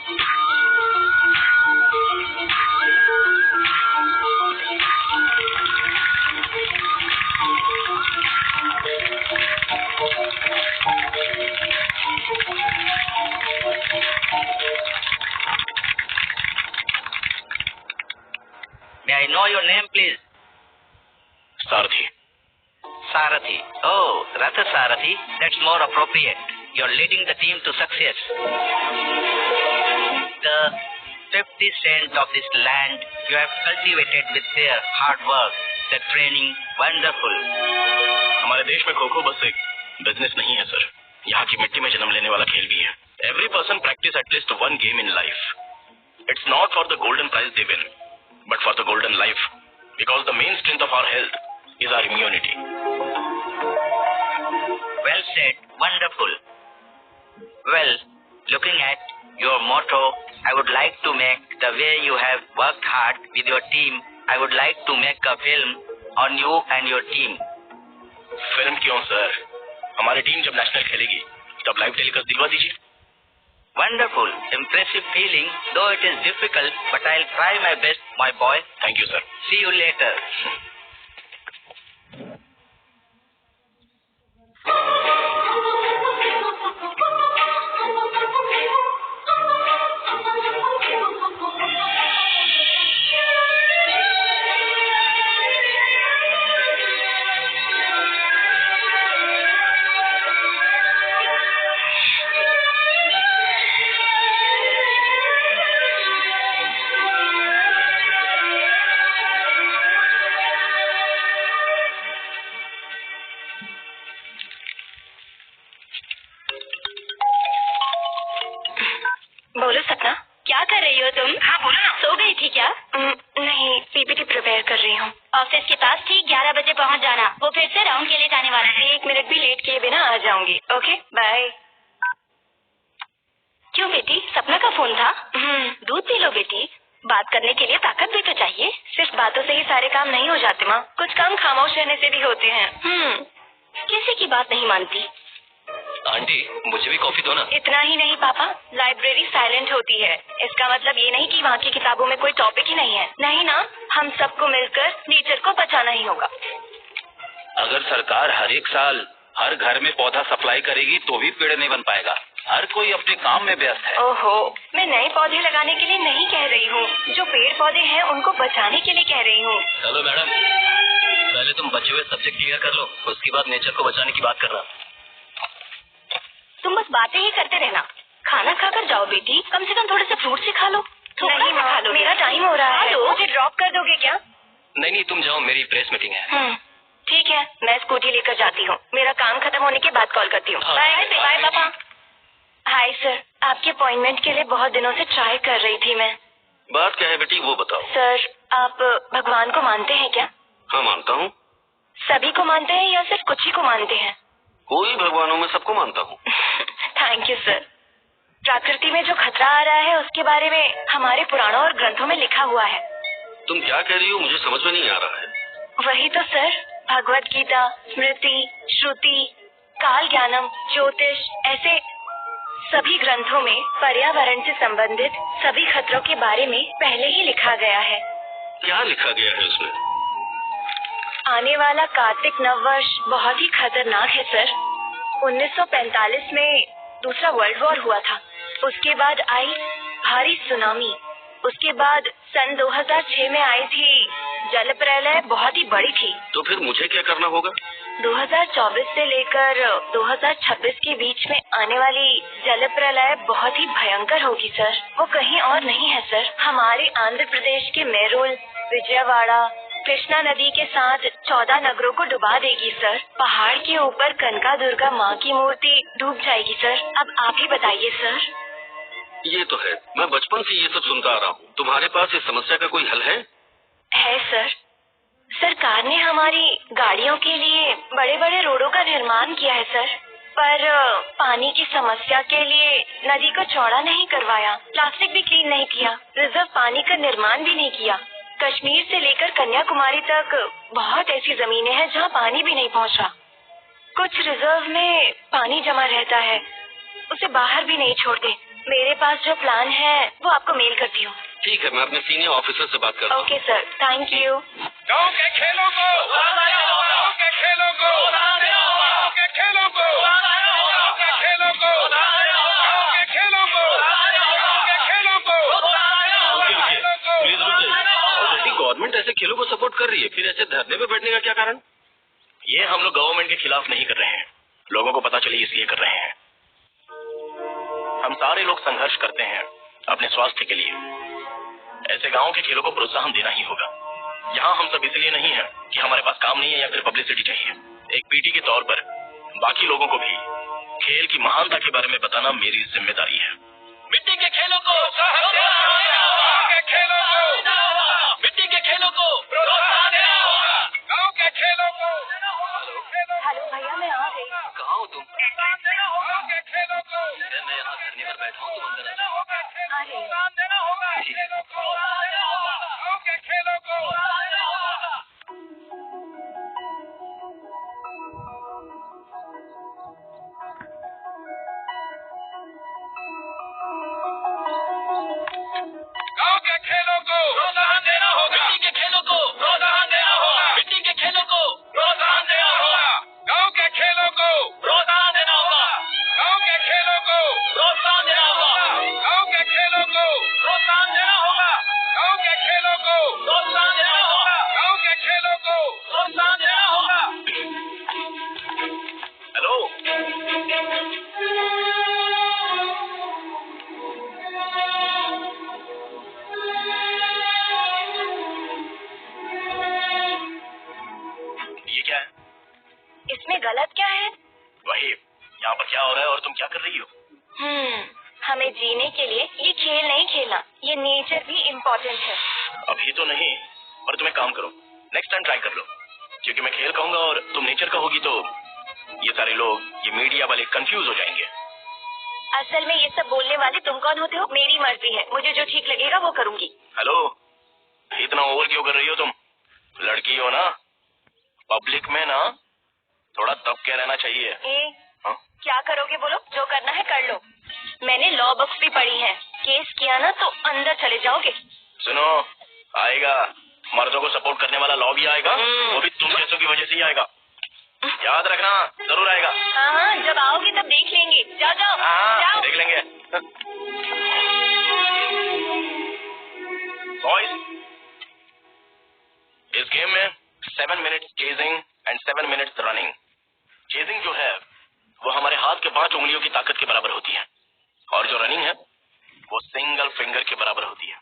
May I know your name, please? Sarathi. Sarathi. Oh, Ratha Sarathi. That's more appropriate. You're leading the team to success. The 50 cents of this land you have cultivated with their hard work, the training, wonderful. हमारे देश में खो-खो बस एक business नहीं है sir, यहाँ की मिट्टी में जन्म लेने वाला खेल भी है. Every person practice at least one game in life. It's not for the golden prize they win, but for the golden life. Because the main strength of our health is our immunity. Well said. Wonderful. Well, looking at your motto, I would like to make the way you have worked hard with your team. I would like to make a film on you and your team. Film क्यों sir? हमारी team जब national खेलेगी तब live telecast दिलवा दीजिए. Wonderful, impressive feeling, though it is difficult, but I'll try my best, my boy. Thank you, sir. See you later. बोलो सपना, क्या कर रही हो तुम? हाँ बोलो ना. सो गई थी क्या? नहीं, पीपीटी प्रिपेयर कर रही हूँ. ऑफिस के पास ठीक 11 बजे पहुँच जाना. वो फिर से राउंड के लिए जाने वाला है. 1 मिनट भी लेट किए बिना आ जाऊंगी. Okay bye. क्यों बेटी, सपना का फोन था? दूध पी लो बेटी. बात करने के लिए ताकत भी तो चाहिए. सिर्फ बातों से ही सारे काम नहीं हो जाते माँ. कुछ काम खामोश रहने से भी होते हैं. किसी की बात नहीं मानती. आंटी, मुझे भी कॉफी दो ना. इतना ही नहीं पापा, लाइब्रेरी साइलेंट होती है. इसका मतलब ये नहीं कि वहाँ की किताबों में कोई टॉपिक ही नहीं है. नहीं ना, हम सबको मिलकर नेचर को बचाना ही होगा. अगर सरकार हर एक साल हर घर में पौधा सप्लाई करेगी तो भी पेड़ नहीं बन पाएगा. हर कोई अपने काम में व्यस्त है. ओहो, मैं नए पौधे लगाने के लिए नहीं कह रही हूँ. जो पेड़ पौधे हैं उनको बचाने के लिए कह रही हूँ. चलो मैडम, पहले तुम बचे हुए सब्जेक्ट क्लियर कर लो, उसके बाद नेचर को बचाने की बात करना. तुम बस बातें ही करते रहना. खाना खाकर जाओ बेटी. कम से कम थोड़े से फ्रूट से खा लो. नहीं माँ, मेरा टाइम हो रहा है. मुझे ड्रॉप कर दोगे क्या? नहीं, तुम जाओ, मेरी प्रेस मीटिंग है. ठीक है, मैं स्कूटी लेकर जाती हूँ. मेरा काम खत्म होने के बाद कॉल करती हूँ. बाय बाय पापा. हाय सर, आपके अपॉइंटमेंट के लिए बहुत दिनों से ट्राई कर रही थी मैं. बात क्या है बेटी, वो बताओ. सर, आप भगवान को मानते हैं क्या? हाँ मानता हूँ. सभी को मानते हैं या सिर्फ कुछ ही को मानते हैं? कोई भगवानों में सबको मानता हूँ. Thank you sir. प्रकृति में जो खतरा आ रहा है उसके बारे में हमारे पुराणों और ग्रंथों में लिखा हुआ है. तुम क्या कह रही हो, मुझे समझ में नहीं आ रहा है. वही तो सर, भगवत गीता, स्मृति, श्रुति, काल ज्ञानम, ज्योतिष, ऐसे सभी ग्रंथों में पर्यावरण से संबंधित सभी खतरों के बारे में पहले ही लिखा गया है. क्या लिखा गया है उसमें? आने वाला कार्तिक नववर्ष बहुत ही खतरनाक है सर. 1945 में दूसरा वर्ल्ड वॉर हुआ था. उसके बाद आई भारी सुनामी. उसके बाद सन 2006 में आई थी जल प्रलय, बहुत ही बड़ी थी. तो फिर मुझे क्या करना होगा? 2024 से लेकर 2026 के बीच में आने वाली जल प्रलय बहुत ही भयंकर होगी सर. वो कहीं और नहीं है सर, हमारे आंध्र प्रदेश के मेरूल, विजयवाड़ा, कृष्णा नदी के साथ 14 नगरों को डुबा देगी सर. पहाड़ के ऊपर कनका दुर्गा माँ की मूर्ति डूब जाएगी सर. अब आप ही बताइए सर. ये तो है, मैं बचपन से ये सब सुनता आ रहा हूँ. तुम्हारे पास इस समस्या का कोई हल है? है सर. सरकार ने हमारी गाड़ियों के लिए बड़े बड़े रोडों का निर्माण किया है सर, पर पानी की समस्या के लिए नदी को चौड़ा नहीं करवाया, प्लास्टिक भी क्लीन नहीं किया, रिजर्व पानी का निर्माण भी नहीं किया. कश्मीर से लेकर कन्याकुमारी तक बहुत ऐसी जमीनें हैं जहाँ पानी भी नहीं पहुँच रहा. कुछ रिजर्व में पानी जमा रहता है, उसे बाहर भी नहीं छोड़ते. मेरे पास जो प्लान है वो आपको मेल करती हूँ। ठीक है, मैं अपने सीनियर ऑफिसर से बात करता हूँ। Okay sir, thank you. गांव के खेलों को, गांव के खेलों को, गांव के खेलों को, गांव के खेलों को, गांव के खेलों को, गांव के खेलों को। प्लीज रुक जाइए। गवर्नमेंट ऐसे खेलों को सपोर्ट कर रही है, फिर ऐसे धरने पे बैठने का क्या कारण? ये हम लोग गवर्नमेंट के खिलाफ नहीं कर रहे हैं, लोगों को पता चले इसलिए कर रहे हैं। हम सारे लोग संघर्ष करते हैं अपने स्वास्थ्य के लिए। ऐसे गांव के खेलों को प्रोत्साहन देना ही होगा। यहाँ हम सब इसलिए नहीं है कि हमारे पास काम नहीं है या फिर पब्लिसिटी चाहिए। एक पीटी के तौर पर बाकी लोगों को भी खेल की महानता के बारे में बताना मेरी जिम्मेदारी है। मिट्टी के खेलों को, गांव के खेलों को, मिट्टी के खेलों को प्रोत्साहन देना होगा। गांव के खेलों को। हेलो भैया, मैं आ गई। कहाँ हो तुम? गांव के खेलों को, मैं यहाँ धरने पर बैठा हूँ, तुम अंदर आ जाओ। आ रही हूँ। देना होगा। खेलों को, गांव के खेलों को। गांव के खेलों को प्रोत्साहन देना होगा। मिट्टी के खेलों को प्रोत्साहन देना होगा। मिट्टी के खेलों को प्रोत्साहन देना होगा। गांव के खेलों को प्रोत्साहन देना होगा। गांव के खेलों को प्रोत्साहन देना होगा। गांव के खेलों को प्रोत्साहन देना होगा। गांव के खेलों को प्रोत्साहन देना होगा। गांव के खेलों को प्रोत्साहन देना होगा। हेलो, ये क्या है? इसमें गलत क्या है? वही, यहाँ पर क्या हो रहा है और तुम क्या कर रही हो? हमें जीने के लिए ये खेल नहीं खेलना, ये नेचर भी इम्पोर्टेंट है। अभी तो नहीं, पर तुम एक काम करो, नेक्स्ट टाइम ट्राई कर लो। क्योंकि मैं खेल कहूंगा और तुम नेचर कहोगी तो ये सारे लोग, ये मीडिया वाले कंफ्यूज हो जाएंगे। असल में ये सब बोलने वाले तुम कौन होते हो? मेरी मर्जी है, मुझे जो ठीक लगेगा वो करूंगी। हेलो, इतना ओवर क्यों कर रही हो तुम? लड़की हो ना, पब्लिक में ना थोड़ा दब के रहना चाहिए। हाँ? क्या करोगे बोलो? जो करना है कर लो। मैंने लॉ बुक्स भी पढ़ी है, केस किया ना तो अंदर चले जाओगे। सुनो, आएगा, मर्दों को सपोर्ट करने वाला लॉ भी आएगा, वो भी तुम जैसों की वजह से ही आएगा। याद रखना, जरूर आएगा। हाँ, जब आओगे तब देख लेंगे। जाओ जाओ, जाओ। देख लेंगे। बॉयज, इस गेम में 7 minutes chasing and 7 minutes running. Chasing जो है वो हमारे हाथ के 5 उंगलियों की ताकत के बराबर होती है, और जो रनिंग है वो सिंगल फिंगर के बराबर होती है।